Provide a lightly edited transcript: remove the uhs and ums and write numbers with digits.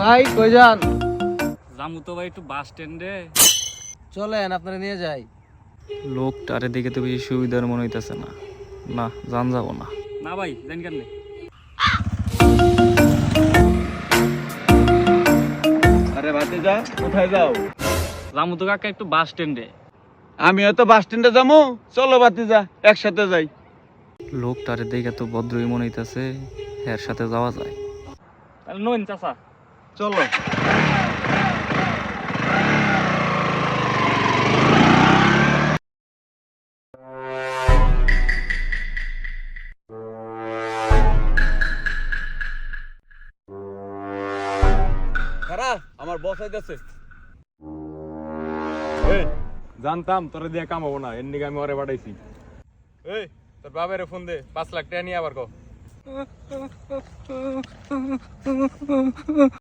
ভাই কই যান? জামু তো ভাই একটু বাস স্ট্যান্ডে। চলেন আপনারা নিয়ে যাই। লোকটারে দেখে তো বেশি সুবিধার মনে হইতেছে না। না, জান যাবো না। না ভাই জানি কেন আরে ভাতিজা কোথায় যাও? জামু তো কাকা একটু বাস স্ট্যান্ডে। আমিও তো বাস স্ট্যান্ডে যাবো, চলো ভাতিজা একসাথে যাই। লোকটারে দেখে তো ভদ্রই মনে হইতেছে, এর সাথে যাওয়া যায়। তাহলে নইন চাচা। চলো। খারা আমার বস আইতাছে। এই জানতাম তোরে দিয়ে কামাবো না, এর নিকে আমি ওরে পাঠাইছি। এই তোর বাবার ফোন দে, 5 লাখ টাকা নিয়ে আবার কো।